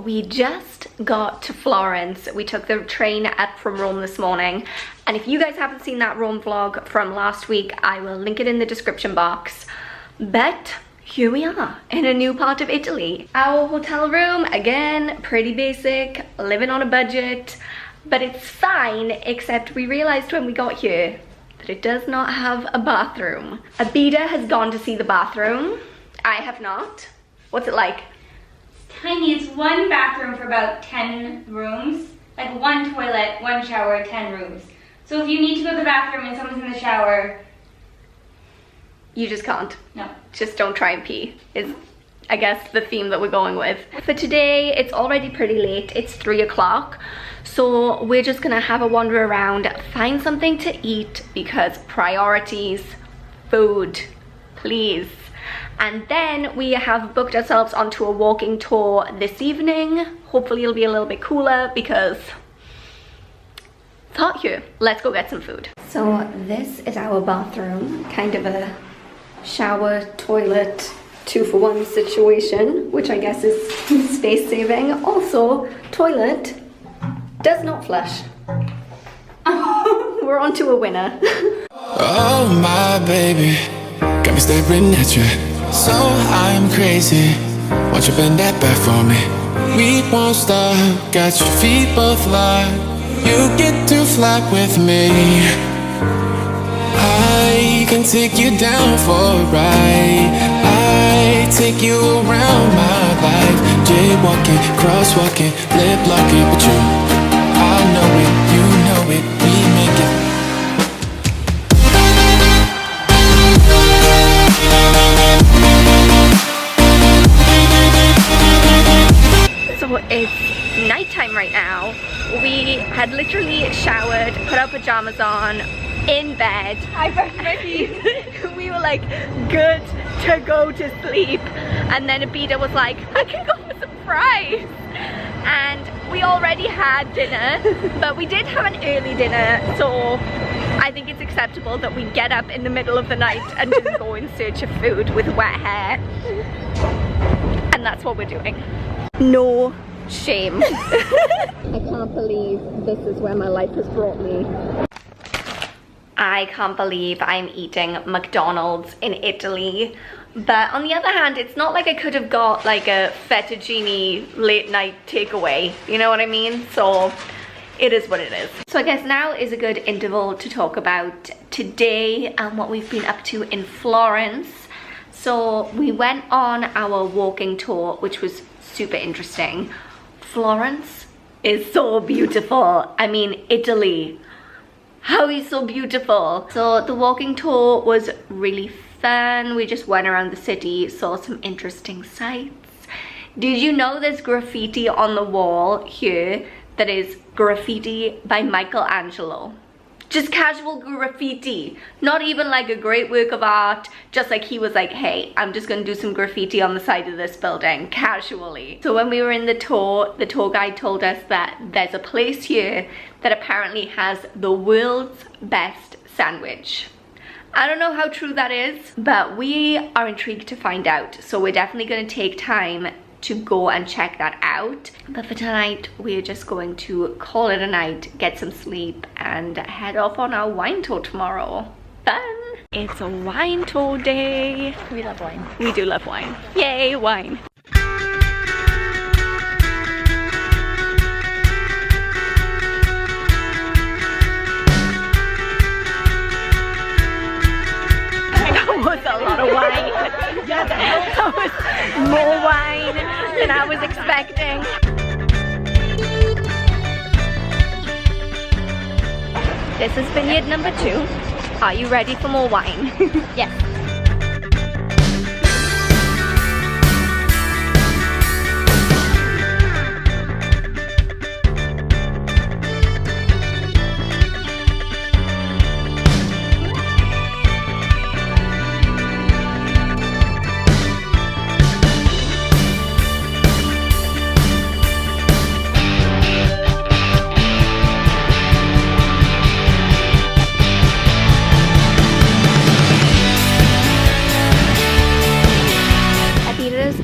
we just got to Florence. We took the train up from Rome this morning, and if you guys haven't seen that Rome vlog from last week, I will link it in the description box. But here we are in a new part of Italy. Our hotel room, again, pretty basic, living on a budget, but it's fine, except we realized when we got here that it does not have a bathroom. Abida has gone to see the bathroom. I have not. What's it like? Tiny. It's one bathroom for about 10 rooms. Like one toilet, one shower, 10 rooms. So if you need to go to the bathroom and someone's in the shower, you just can't. No. Just don't try and pee is, I guess, the theme that we're going with. For today, it's already pretty late. It's 3 o'clock. So we're just gonna have a wander around, find something to eat, because priorities, food, please. And then we have booked ourselves onto a walking tour this evening. Hopefully it'll be a little bit cooler because it's hot here. Let's go get some food. So this is our bathroom, kind of a shower, toilet, 2-for-1 situation, which I guess is space saving. Also, toilet does not flush. We're on to a winner. Oh my baby, got me staring at you. So I'm crazy, won't you bend that back for me? We won't stop, got your feet both locked. You get to fly with me. I can take you down for a ride. I take you around my life. Jaywalking, crosswalking, lip locking. But you, I know it, you know it, we make it. So it's nighttime right now. We had literally showered, put our pajamas on, in bed. I brushed my teeth. We were like good to go to sleep, and then Abida was like, I can go for some fries. And we already had dinner, but we did have an early dinner, so I think it's acceptable that we get up in the middle of the night and just go in search of food with wet hair. And that's what we're doing. No shame. I can't believe this is where my life has brought me. I can't believe I'm eating McDonald's in Italy. But on the other hand, it's not like I could have got like a fettuccine late night takeaway. You know what I mean? So it is what it is. So I guess now is a good interval to talk about today and what we've been up to in Florence. So we went on our walking tour, which was super interesting. Florence is so beautiful. I mean, Italy. How is so beautiful? So the walking tour was really fun. We just went around the city, saw some interesting sights. Did you know there's graffiti on the wall here that is graffiti by Michelangelo? Just casual graffiti, not even like a great work of art, just like he was like, hey, I'm just gonna do some graffiti on the side of this building, casually. So when we were in the tour guide told us that there's a place here that apparently has the world's best sandwich. I don't know how true that is, but we are intrigued to find out. So we're definitely gonna take time to go and check that out. But for tonight, we're just going to call it a night, get some sleep, and head off on our wine tour tomorrow. Fun! It's a wine tour day. We love wine. We do love wine. Yay, wine. That was a lot of wine. That was more wine than I was expecting. This is vineyard number 2. Are you ready for more wine? Yes.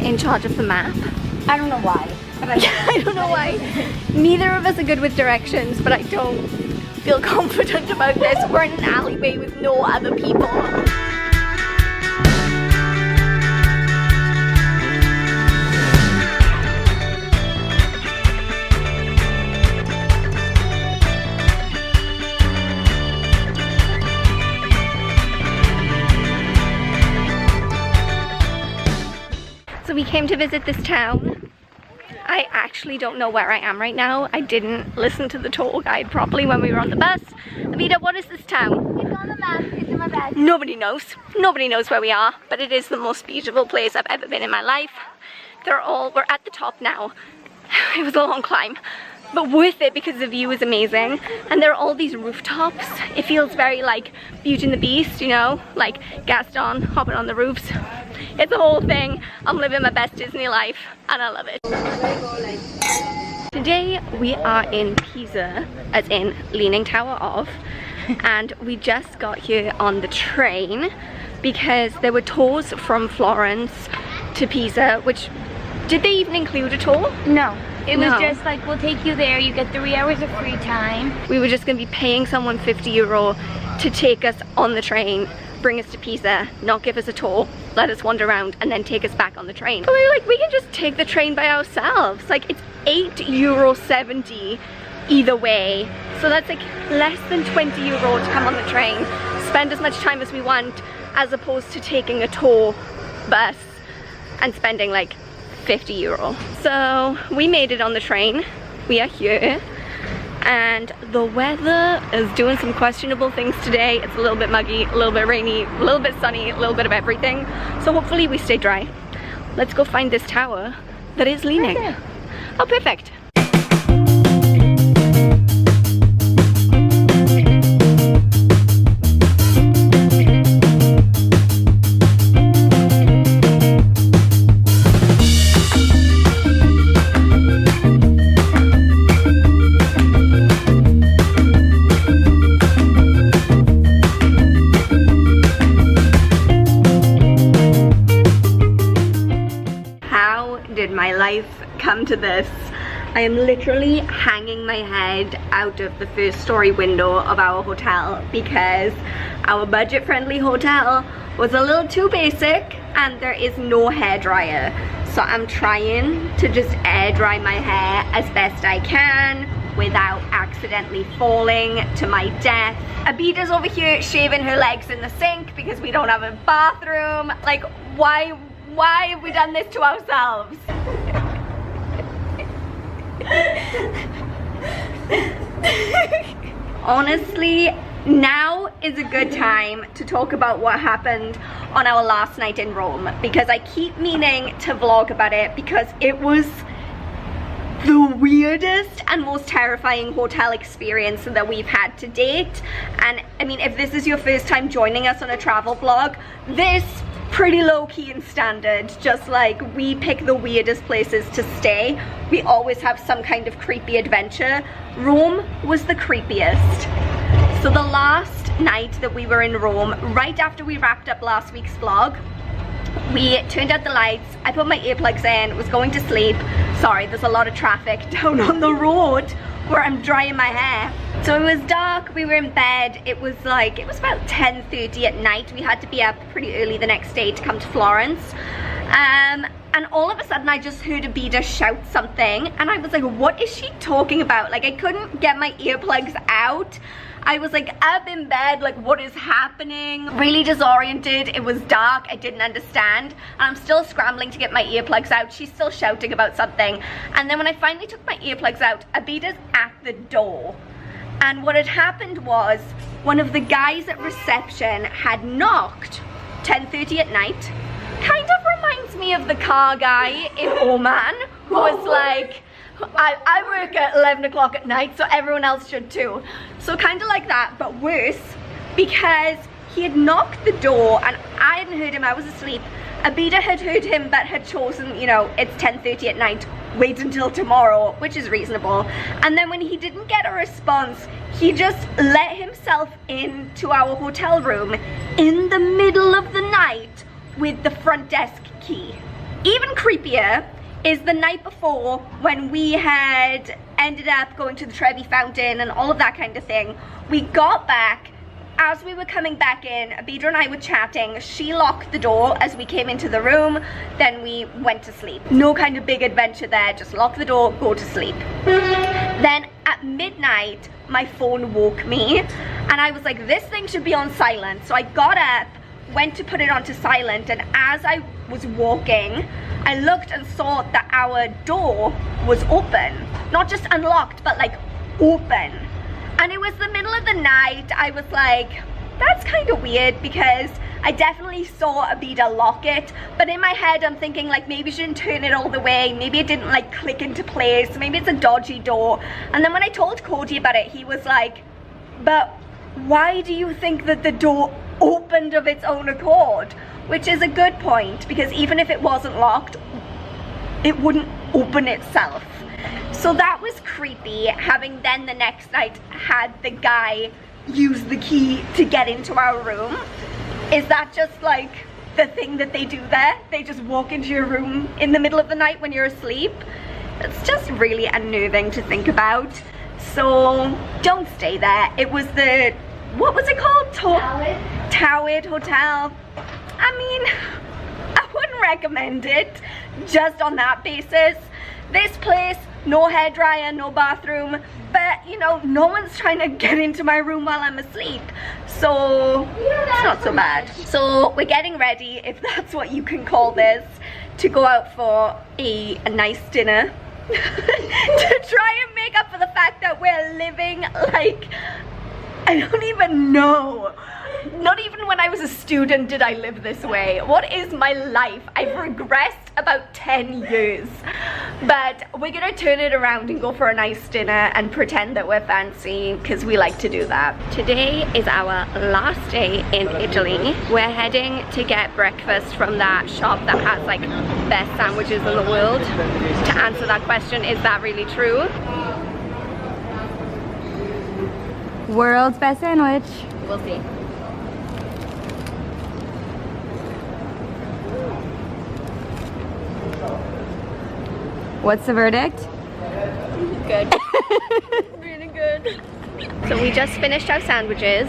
In charge of the map. I don't know why. I don't know why. Neither of us are good with directions, but I don't feel confident about this. We're in an alleyway with no other people. So we came to visit this town. I actually don't know where I am right now. I didn't listen to the tour guide properly when we were on the bus. Avita, what is this town? It's on the map. It's in my bag. Nobody knows. Nobody knows where we are, but it is the most beautiful place I've ever been in my life. We're at the top now. It was a long climb, but worth it because the view is amazing. And there are all these rooftops. It feels very like Beauty and the Beast, you know, like Gaston hopping on the roofs. It's a whole thing. I'm living my best Disney life and I love it. Today we are in Pisa, as in Leaning Tower of, and we just got here on the train because there were tours from Florence to Pisa, which, did they even include a tour? No. It was No. just like, we'll take you there, you get 3 hours of free time. We were just going to be paying someone €50 to take us on the train, bring us to Pisa, not give us a tour, let us wander around, and then take us back on the train. But we were like, we can just take the train by ourselves. Like, it's €8.70 either way. So that's like less than €20 to come on the train, spend as much time as we want, as opposed to taking a tour bus and spending like €50. So we made it on the train. We are here. And the weather is doing some questionable things today. It's a little bit muggy, a little bit rainy, a little bit sunny, a little bit of everything. So hopefully we stay dry. Let's go find this tower that is leaning. Right there. Oh, perfect. My life come to this. I am literally hanging my head out of the first story window of our hotel because our budget-friendly hotel was a little too basic and there is no hairdryer. So I'm trying to just air dry my hair as best I can without accidentally falling to my death. Abita's over here shaving her legs in the sink because we don't have a bathroom. Like, why have we done this to ourselves? Honestly, now is a good time to talk about what happened on our last night in Rome, because I keep meaning to vlog about it because it was the weirdest and most terrifying hotel experience that we've had to date. And I mean, if this is your first time joining us on a travel vlog, this pretty low-key and standard, just like we pick the weirdest places to stay. We always have some kind of creepy adventure. Rome was the creepiest. So the last night that we were in Rome, right after we wrapped up last week's vlog, we turned out the lights, I put my earplugs in, was going to sleep. Sorry, there's a lot of traffic down on the road where I'm drying my hair. So it was dark, we were in bed, it was about 10:30 at night. We had to be up pretty early the next day to come to Florence. And all of a sudden I just heard Abida shout something and I was like, what is she talking about? Like, I couldn't get my earplugs out. I was like up in bed, like, what is happening? Really disoriented, it was dark, I didn't understand. And I'm still scrambling to get my earplugs out. She's still shouting about something. And then when I finally took my earplugs out, Abida's at the door. And what had happened was, one of the guys at reception had knocked 10:30 at night. Kind of reminds me of the car guy in Oman, who was like, I work at 11 o'clock at night, so everyone else should too. So kind of like that, but worse, because he had knocked the door and I hadn't heard him, I was asleep. Abida had heard him but had chosen, you know, it's 10:30 at night, wait until tomorrow, which is reasonable. And then when he didn't get a response, he just let himself into our hotel room in the middle of the night with the front desk key. Even creepier, is the night before, when we had ended up going to the Trevi Fountain and all of that kind of thing. We got back. As we were coming back in, Abida and I were chatting. She locked the door as we came into the room. Then we went to sleep. No kind of big adventure there, just lock the door, go to sleep. Then at midnight, my phone woke me and I was like, this thing should be on silent. So I got up, went to put it onto silent, and as I was walking, I looked and saw that our door was open. Not just unlocked, but like open. And it was the middle of the night. I was like, that's kind of weird, because I definitely saw Abida lock it, but in my head I'm thinking like maybe she didn't turn it all the way, maybe it didn't like click into place, maybe it's a dodgy door. And then when I told Cody about it, he was like, but why do you think that the door opened of its own accord? Which is a good point, because even if it wasn't locked, it wouldn't open itself. So that was creepy, having then the next night had the guy use the key to get into our room. Is that just like the thing that they do there? They just walk into your room in the middle of the night when you're asleep? It's just really unnerving to think about. So don't stay there. It was the, what was it called? Toward Hotel. I mean, I wouldn't recommend it just on that basis. This place, no hairdryer, no bathroom, but you know, no one's trying to get into my room while I'm asleep, so it's not so bad. So we're getting ready, if that's what you can call this, to go out for a nice dinner to try and make up for the fact that we're living like, I don't even know. Not even when I was a student did I live this way. What is my life? I've regressed about 10 years. But we're gonna turn it around and go for a nice dinner and pretend that we're fancy, because we like to do that. Today is our last day in Italy. We're heading to get breakfast from that shop that has like best sandwiches in the world. To answer that question, is that really true? World's best sandwich. We'll see. What's the verdict? Good. Really good. So we just finished our sandwiches.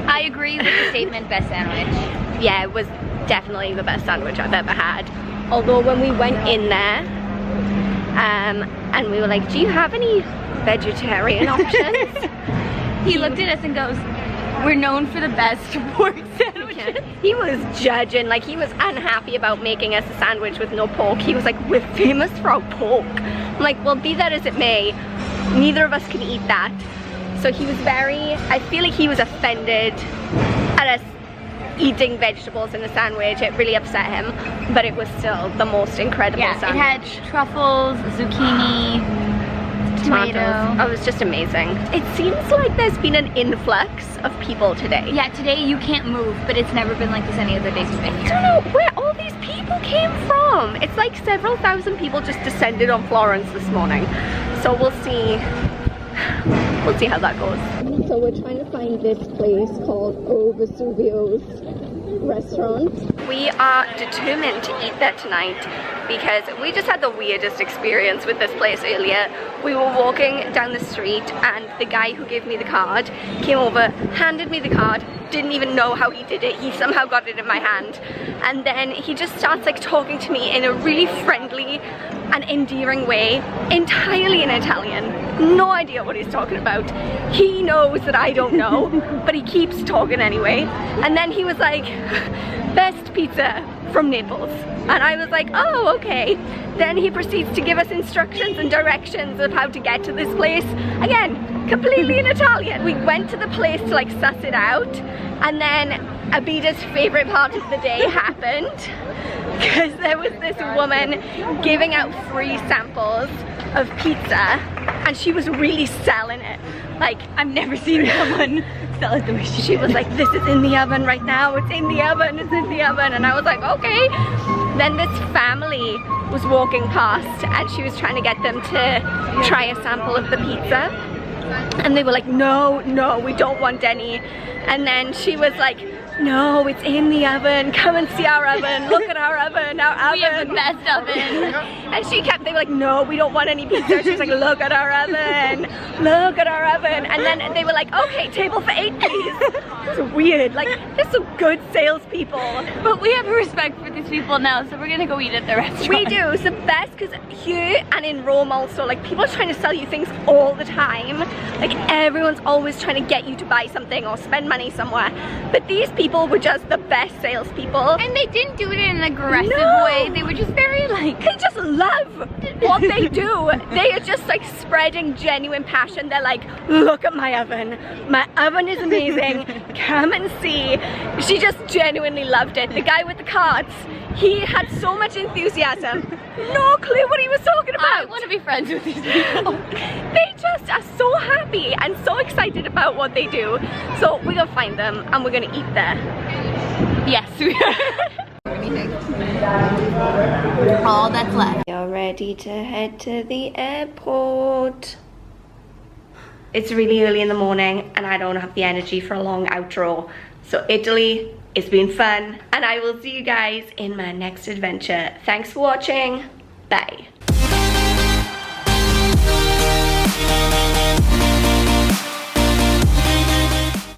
I agree with the statement, best sandwich. Yeah, it was definitely the best sandwich I've ever had. Although when we went in there, and we were like, do you have any vegetarian options? He looked at us and goes, we're known for the best pork sandwiches. Yeah. He was judging, like he was unhappy about making us a sandwich with no pork. He was like, we're famous for our pork. I'm like, well, be that as it may, neither of us can eat that. So he was very, I feel like he was offended at us eating vegetables in a sandwich. It really upset him, but it was still the most incredible sandwich. It had truffles, zucchini, tomato. Oh, it was just amazing. It seems like there's been an influx of people today. Yeah, today you can't move, but it's never been like this any other days we've been here. I don't know where all these people came from. It's like several thousand people just descended on Florence this morning. So we'll see. We'll see how that goes. So we're trying to find this place called O Vesuvio's restaurant. We are determined to eat there tonight because we just had the weirdest experience with this place earlier. We were walking down the street and the guy who gave me the card came over, handed me the card, didn't even know how he did it. He somehow got it in my hand, and then he just starts like talking to me in a really friendly and endearing way, entirely in Italian. No idea what he's talking about. He knows that I don't know, but he keeps talking anyway. And then he was like, best pizza from Naples. And I was like, oh, okay. Then he proceeds to give us instructions and directions of how to get to this place. Again, completely in Italian. We went to the place to like suss it out, and then Abida's favorite part of the day happened, because there was this woman giving out free samples of pizza, and she was really selling it. Like, I've never seen someone sell it the way she was like, this is in the oven right now, it's in the oven, it's in the oven. And I was like, okay. Then this family was walking past and she was trying to get them to try a sample of the pizza. And they were like, no, no, we don't want any. And then she was like, no, it's in the oven. Come and see our oven. Look at our oven, our oven. We have the best oven. And they were like, no, we don't want any pizza. She was like, look at our oven. Look at our oven. And then they were like, okay, table for 8 please. It was weird. Like, they're some good salespeople. But we have respect for these people now, so we're gonna go eat at the restaurant. We do. It's the best because here and in Rome also, like, people are trying to sell you things all the time. Like, everyone's always trying to get you to buy something or spend money somewhere. But these people were just the best salespeople. And they didn't do it in an aggressive way. They were just very like... They just love what they do. They are just like spreading genuine passion. They're like, look at my oven. My oven is amazing. Come and see. She just genuinely loved it. The guy with the cards, he had so much enthusiasm. No clue what he was talking about. I want to be friends with these people. They just are so happy and so excited about what they do. So we're gonna find them and we're gonna eat there. Yes, we are. All that's left. You're ready to head to the airport. It's really early in the morning and I don't have the energy for a long outro. So Italy, it's been fun and I will see you guys in my next adventure. Thanks for watching. Bye.